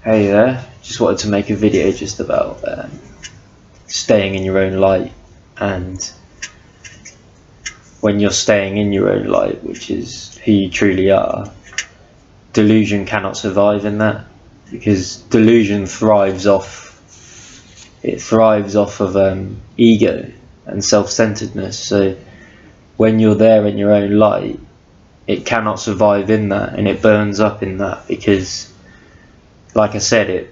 Hey there, just wanted to make a video just about staying in your own light, and when you're staying in your own light, which is who you truly are, delusion cannot survive in that, because delusion thrives off of ego and self-centeredness. So when you're there in your own light, it cannot survive in that, and it burns up in that, because like I said,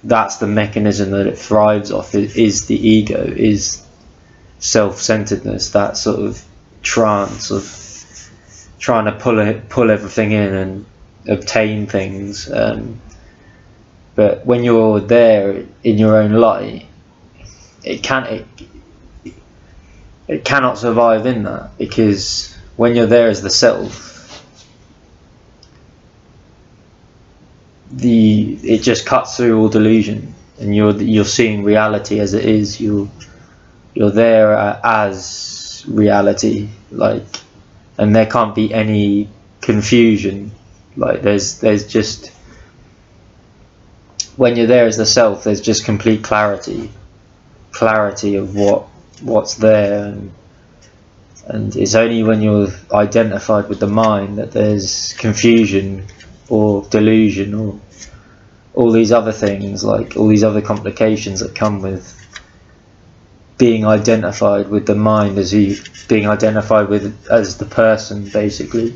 that's the mechanism that it thrives off. It is the ego, is self-centeredness, that sort of trance of trying to pull everything in and obtain things. But when you're there in your own light, it cannot survive in that, because when you're there as the self, it just cuts through all delusion, and you're seeing reality as it is. You're there as reality, and there can't be any confusion. There's just, when you're there as the self, there's just complete clarity of what's there, and it's only when you're identified with the mind that there's confusion or delusion or all these other things, like all these other complications that come with being identified with the mind, as being identified with as the person, basically.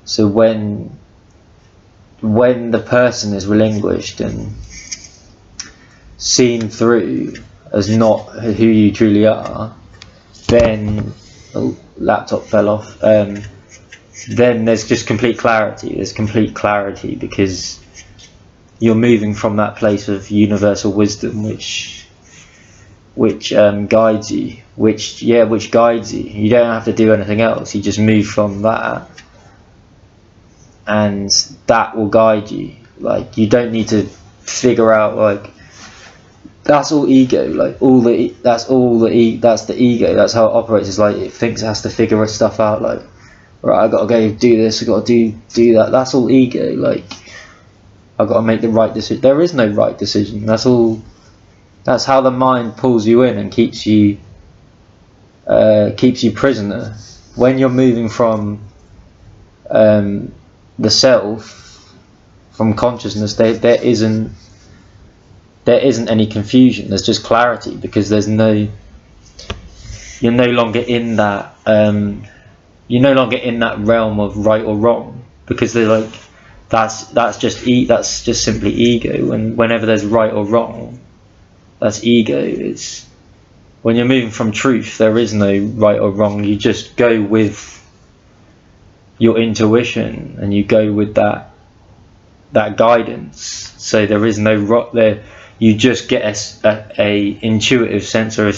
So when the person is relinquished and seen through as not who you truly are, then laptop fell off. Then there's just complete clarity. There's complete clarity, because you're moving from that place of universal wisdom, which guides you, which guides you. You don't have to do anything else. You just move from that, and that will guide you. You don't need to figure out, that's all ego. That's the ego. That's how it operates. It's it thinks it has to figure stuff out. Right, I gotta go do this. I gotta do that. That's all ego. I've got to make the right decision. There is no right decision. That's all. That's how the mind pulls you in and keeps you prisoner. When you're moving from the self, from consciousness, there isn't any confusion. There's just clarity, because you're no longer in that realm of right or wrong, because they're that's just simply ego. And whenever there's right or wrong, that's ego. It's when you're moving from truth, there is no right or wrong. You just go with your intuition, and you go with that guidance. So there is no there. You just get a intuitive sense, or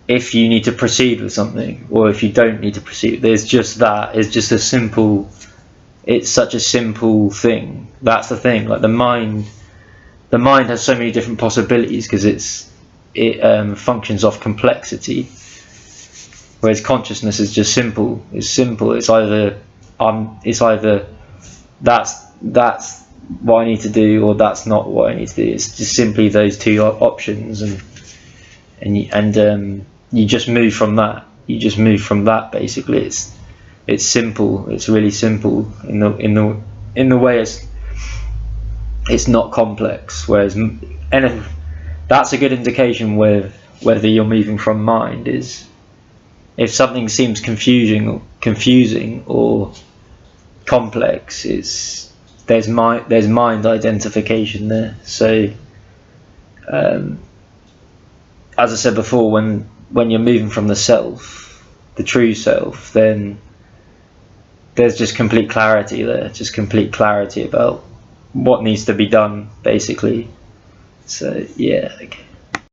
if you need to proceed with something, or if you don't need to proceed. There's just that. It's just it's such a simple thing. That's the thing. The mind has so many different possibilities, because it functions off complexity, whereas consciousness is just simple. It's simple. It's either that's what I need to do, or that's not what I need to do. It's just simply those two options, and you just move from that. Basically, it's simple. It's really simple in the way it's not complex. Whereas that's a good indication whether you're moving from mind, is if something seems confusing or complex. There's mind identification there. So as I said before, when you're moving from the self, the true self, then there's just complete clarity there, just complete clarity about what needs to be done, basically. So yeah, okay.